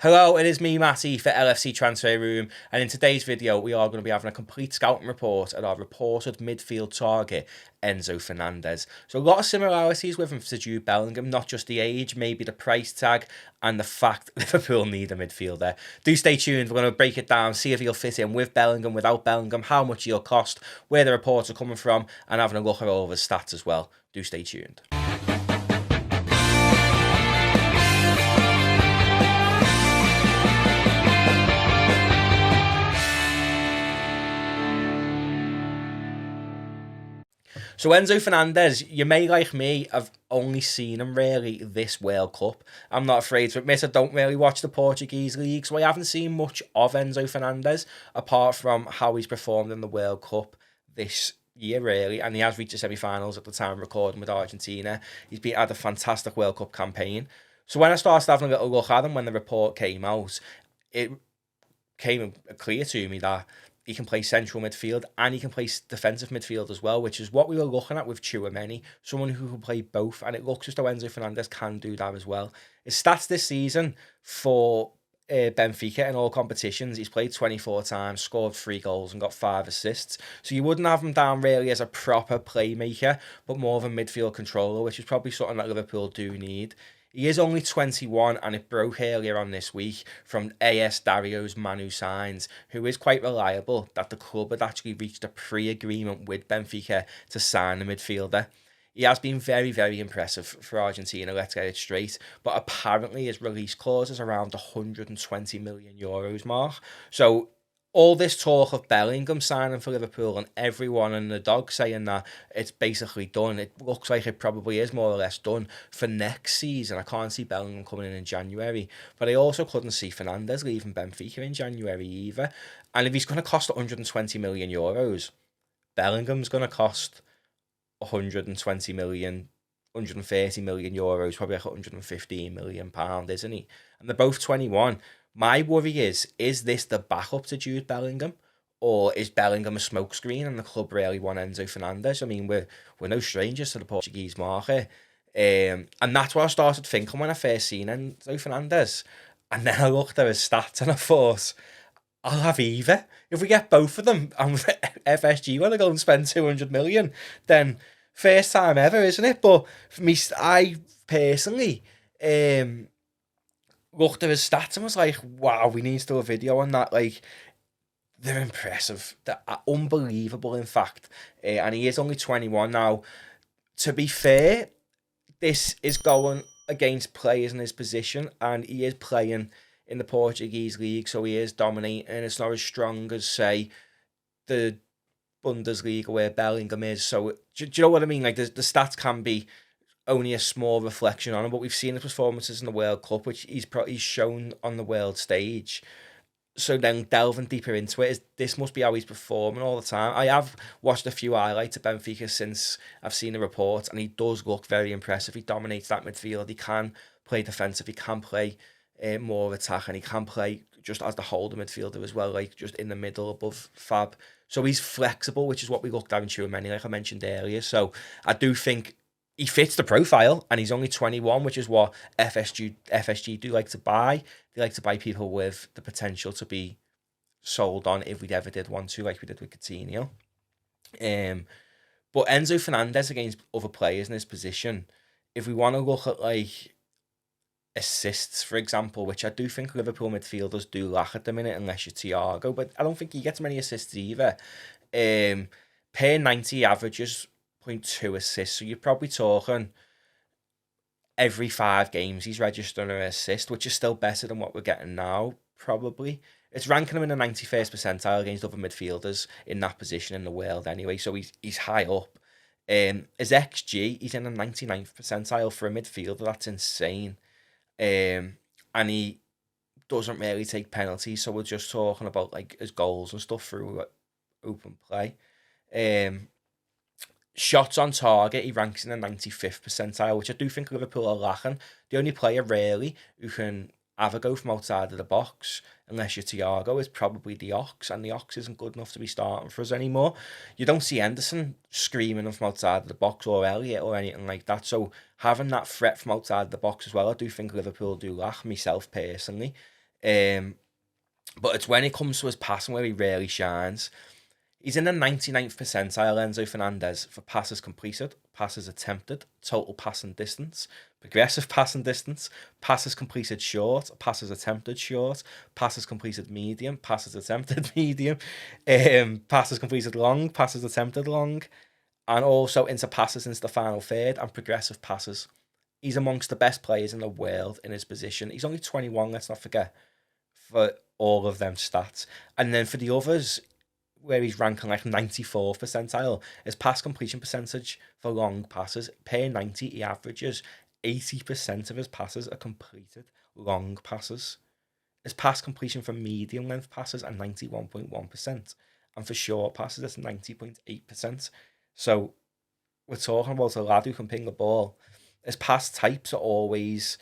Hello, it is me, Matty, for LFC Transfer Room, and in today's video, we are going to be having a complete scouting report at our reported midfield target, Enzo Fernandez. So a lot of similarities with him to Jude Bellingham, not just the age, maybe the price tag, and the fact Liverpool need a midfielder. Do stay tuned, we're going to break it down, see if he'll fit in with Bellingham, without Bellingham, how much he'll cost, where the reports are coming from, and having a look at all of his stats as well. Do stay tuned. So Enzo Fernandez, you may, like me, have only seen him really this World Cup. I'm not afraid to admit I don't really watch the Portuguese league, so I haven't seen much of Enzo Fernandez, apart from how he's performed in the World Cup this year, really. And he has reached the semi-finals at the time of recording with Argentina. He's had a fantastic World Cup campaign. So when I started having a little look at him, when the report came out, it came clear to me that he can play central midfield and he can play defensive midfield as well, which is what we were looking at with Tchouaméni, someone who can play both, and it looks as though Enzo Fernandez can do that as well. His stats this season for Benfica in all competitions, he's played 24 times, scored 3 goals and got 5 assists. So you wouldn't have him down really as a proper playmaker, but more of a midfield controller, which is probably something that Liverpool do need. He is only 21, and it broke earlier on this week from AS Dario's Manu Signs, who is quite reliable, that the club had actually reached a pre-agreement with Benfica to sign the midfielder. He has been very, very impressive for Argentina, let's get it straight, but apparently his release clause is around the €120 million mark. So all this talk of Bellingham signing for Liverpool and everyone and the dog saying that it's basically done, it looks like it probably is more or less done for next season. I can't see Bellingham coming in January, but I also couldn't see Fernandez leaving Benfica in January either. And if he's going to cost €120 million, Bellingham's going to cost 120 million, €130 million, probably like £115 million, isn't he? And they're both 21. My worry is this the backup to Jude Bellingham? Or is Bellingham a smokescreen and the club really want Enzo Fernandez? I mean, we're no strangers to the Portuguese market. And that's what I started thinking when I first seen Enzo Fernandez. And then I looked at his stats and I thought, I'll have either. If we get both of them and FSG want to go and spend 200 million, then first time ever, isn't it? But for me, I personally looked at his stats and was like, wow, we need to do a video on that. Like, they're impressive. They're unbelievable, in fact. And he is only 21 now. To be fair, this is going against players in his position, and he is playing in the Portuguese league, so he is dominating. It's not as strong as, say, the Bundesliga where Bellingham is. So, do you know what I mean? Like, the stats can be only a small reflection on him, but we've seen his performances in the World Cup, which he's shown on the world stage. So then delving deeper into it, this must be how he's performing all the time. I have watched a few highlights of Benfica since I've seen the reports, and he does look very impressive. He dominates that midfield. He can play defensive. He can play more attack, and he can play just as the holder midfielder as well, like just in the middle above Fab. So he's flexible, which is what we looked at in Tchouaméni, like I mentioned earlier. So I do think he fits the profile, and he's only 21, which is what FSG do like to buy. They like to buy people with the potential to be sold on if we ever did want to, like we did with Coutinho. But Enzo Fernandez against other players in his position, if we want to look at like assists, for example, which I do think Liverpool midfielders do lack at the minute, unless you're Thiago, but I don't think he gets many assists either. Per 90 averages 0.2 assists, so you're probably talking every 5 games he's registering an assist, which is still better than what we're getting now, probably. It's ranking him in the 91st percentile against other midfielders in that position in the world anyway, so he's high up. His XG, he's in the 99th percentile for a midfielder. That's insane. And he doesn't really take penalties, so we're just talking about like his goals and stuff through open play. Shots on target, he ranks in the 95th percentile, which I do think Liverpool are lacking. The only player really who can have a go from outside of the box, unless you're Thiago, is probably the Ox, and the Ox isn't good enough to be starting for us anymore. You don't see Henderson screaming from outside of the box, or Elliott or anything like that, so having that threat from outside the box as well, I do think Liverpool do lack, myself personally. But it's when it comes to his passing where he really shines. He's in the 99th percentile, Enzo Fernandez, for passes completed, passes attempted, total passing distance, progressive passing distance, passes completed short, passes attempted short, passes completed medium, passes attempted medium, passes completed long, passes attempted long, and also into passes into the final third and progressive passes. He's amongst the best players in the world in his position. He's only 21, let's not forget, for all of them stats. And then for the others, where he's ranking like 94th percentile, his pass completion percentage for long passes. Per 90, he averages 80% of his passes are completed long passes. His pass completion for medium length passes are 91.1%. And for short passes, it's 90.8%. So we're talking about a lad who can ping the ball. His pass types are always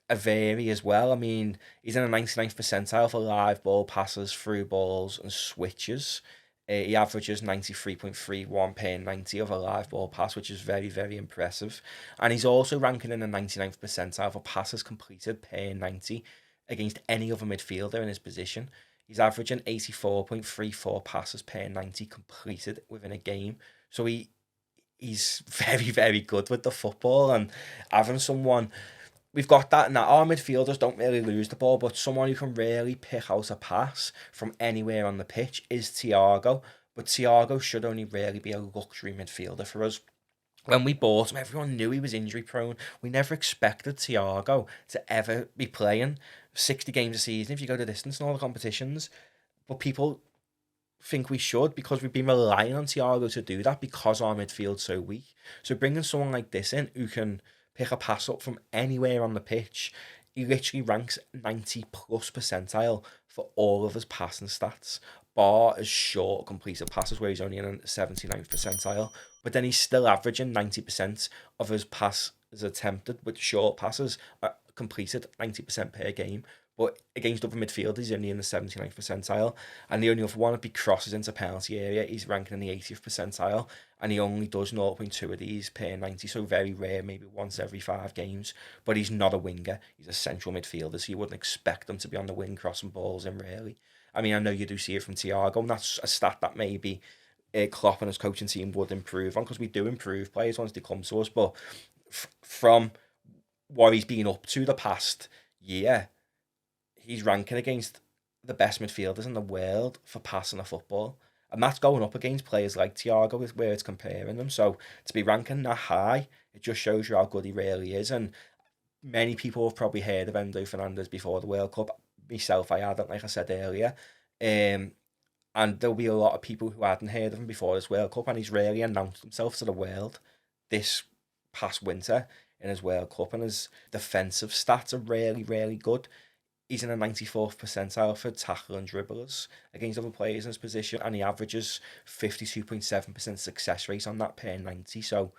a vary as well. I mean, he's in the 99th percentile for live ball passes, through balls, and switches. He averages 93.31 per 90 of a live ball pass, which is very, very impressive. And he's also ranking in the 99th percentile for passes completed per 90 against any other midfielder in his position. He's averaging 84.34 passes per 90 completed within a game. So he's very, very good with the football, and having someone, we've got that, and that our midfielders don't really lose the ball, but someone who can really pick out a pass from anywhere on the pitch is Thiago. But Thiago should only really be a luxury midfielder for us. When we bought him, everyone knew he was injury prone. We never expected Thiago to ever be playing 60 games a season if you go the distance in all the competitions. But people think we should, because we've been relying on Thiago to do that because our midfield's so weak. So bringing someone like this in who can pick a pass up from anywhere on the pitch, he literally ranks 90 plus percentile for all of his passing stats, bar his short completed passes where he's only in the 79th percentile. But then he's still averaging 90% of his passes attempted with short passes are completed 90% per game. But against other midfielders, he's only in the 79th percentile. And the only other one, if he crosses into penalty area, he's ranking in the 80th percentile. And he only does 0.2 of these per 90. So very rare, maybe once every 5 games. But he's not a winger. He's a central midfielder. So you wouldn't expect him to be on the wing crossing balls in, really. I mean, I know you do see it from Thiago, and that's a stat that maybe Klopp and his coaching team would improve on, because we do improve players once they come to us. But from what he's been up to the past year, he's ranking against the best midfielders in the world for passing a football. And that's going up against players like Thiago, where it's comparing them. So to be ranking that high, it just shows you how good he really is. And many people have probably heard of Enzo Fernandez before the World Cup. Myself, I hadn't, like I said earlier. And there'll be a lot of people who hadn't heard of him before this World Cup. And he's really announced himself to the world this past winter in his World Cup. And his defensive stats are really, really good. He's in a 94th percentile for tackle and dribblers against other players in his position, and he averages 52.7% success rate on that per 90. So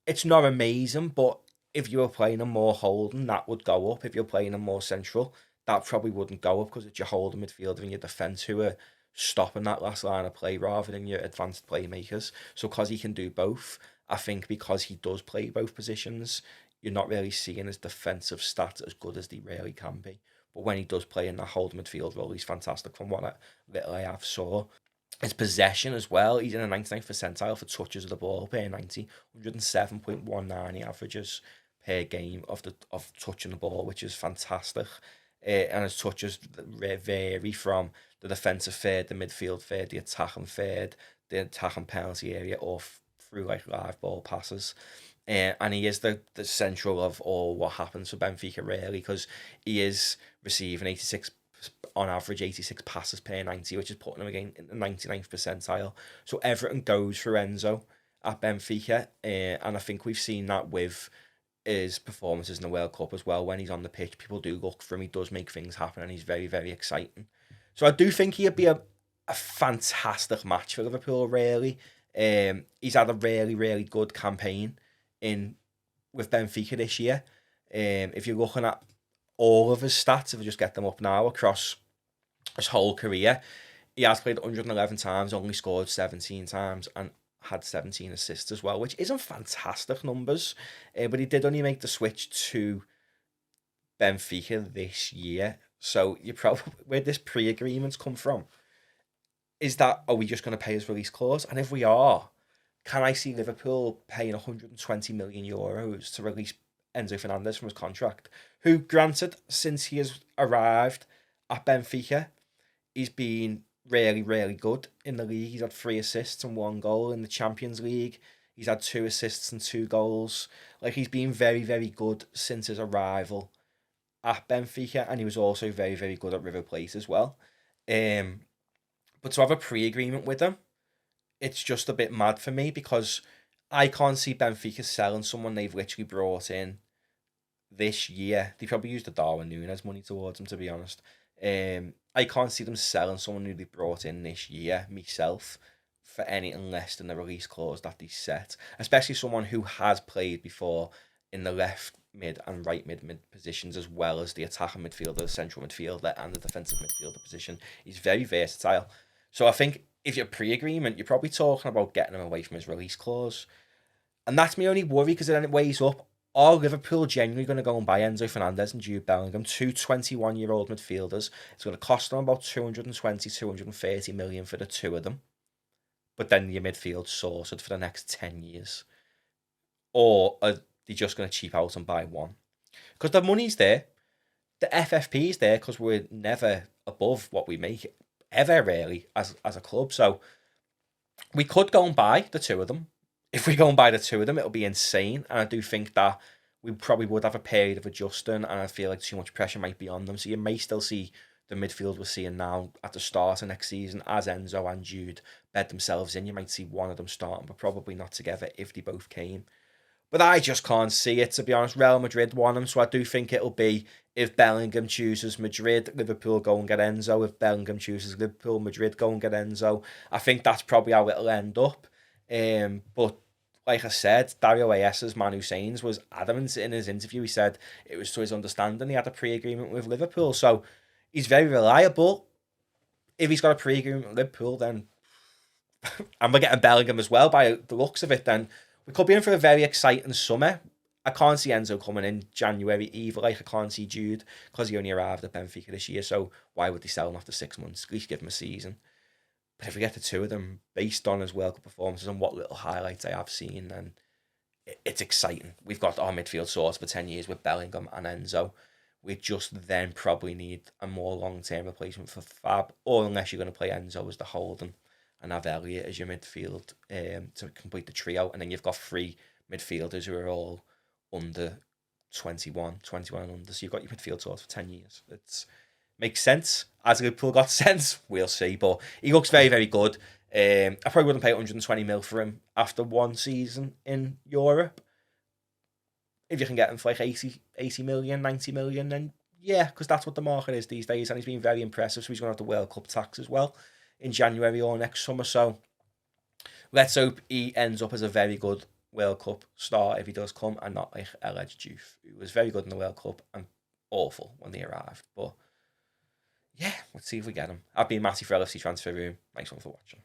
it's not amazing, but if you were playing him more holding, that would go up. If you're playing him more central, that probably wouldn't go up, because it's your holding midfielder and your defence who are stopping that last line of play rather than your advanced playmakers. So because he can do both, I think because he does play both positions, you're not really seeing his defensive stats as good as they really can be. But when he does play in that holding midfield role, he's fantastic from what little I have saw. His possession as well, he's in a 99th percentile for touches of the ball per 90, 107.19 he averages per game of touching the ball, which is fantastic. And his touches vary from the defensive third, the midfield third, the attacking third, the attacking penalty area, or through like live ball passes. And he is the central of all what happens for Benfica, really, because he is receiving 86, on average, 86 passes per 90, which is putting him again in the 99th percentile. So everything goes through Enzo at Benfica, and I think we've seen that with his performances in the World Cup as well. When he's on the pitch, people do look for him. He does make things happen, and he's very, very exciting. So I do think he'd be a fantastic match for Liverpool, really. He's had a really, really good campaign with Benfica this year. If you're looking at all of his stats, if I just get them up now, across his whole career, he has played 111 times, only scored 17 times, and had 17 assists as well, which isn't fantastic numbers. But he did only make the switch to Benfica this year So you probably where this pre-agreements come from is that are we just going to pay his release clause? And if we are, can I see Liverpool paying 120 million euros to release Enzo Fernandez from his contract? Who, granted, since he has arrived at Benfica, he's been really, really good in the league. He's had 3 assists and 1 goal in the Champions League. He's had 2 assists and 2 goals. Like, he's been very, very good since his arrival at Benfica, and he was also very, very good at River Plate as well. Um, but to have a pre-agreement with him, it's just a bit mad for me because I can't see Benfica selling someone they've literally brought in this year. They probably used the Darwin Núñez money towards him, to be honest. I can't see them selling someone who they brought in this year, myself, for anything less than the release clause that they set. Especially someone who has played before in the left mid and right mid positions, as well as the attacking midfielder, the central midfielder, and the defensive midfielder position. He's very versatile. So I think if you're pre-agreement, you're probably talking about getting him away from his release clause. And that's my only worry, because then it weighs up. Are Liverpool genuinely going to go and buy Enzo Fernandez and Jude Bellingham, two 21-year-old midfielders? It's going to cost them about 220, 230 million for the two of them. But then your midfield sorted for the next 10 years. Or are they just going to cheap out and buy one? Because the money's there. The FFP is there because we're never above what we make, ever really, as a club. So we could go and buy the two of them. If we go and buy the two of them, it'll be insane. And I do think that we probably would have a period of adjusting, and I feel like too much pressure might be on them. So you may still see the midfield we're seeing now at the start of next season as Enzo and Jude bed themselves in. You might see one of them starting, but probably not together if they both came. But I just can't see it, to be honest. Real Madrid want him, so I do think it'll be if Bellingham chooses Madrid, Liverpool go and get Enzo. If Bellingham chooses Liverpool, Madrid go and get Enzo. I think that's probably how it'll end up. But like I said, Dario AS's Manu Sainz was adamant in his interview. He said it was to his understanding he had a pre-agreement with Liverpool. So he's very reliable. If he's got a pre-agreement with Liverpool, then and we're getting Bellingham as well by the looks of it, then we could be in for a very exciting summer. I can't see Enzo coming in January either. Like, I can't see Jude because he only arrived at Benfica this year. So why would they sell him after 6 months? At least give him a season. But if we get the two of them, based on his World Cup performances and what little highlights I have seen, then it's exciting. We've got our midfield source for 10 years with Bellingham and Enzo. We just then probably need a more long-term replacement for Fab, or unless you're going to play Enzo as the holding and have Elliott as your midfield to complete the trio. And then you've got 3 midfielders who are all under 21 and under. So you've got your midfield source for 10 years. It's makes sense. Has Liverpool got sense? We'll see. But he looks very, very good. I probably wouldn't pay 120 mil for him after one season in Europe. If you can get him for like 80 million, 90 million, then yeah, because that's what the market is these days. And he's been very impressive. So he's going to have the World Cup tax as well in January or next summer. So let's hope he ends up as a very good World Cup star if he does come, and not like alleged Juve, who was very good in the World Cup and awful when they arrived. But yeah, let's see if we get him. I've been Matty for LFC Transfer Room. Thanks for watching.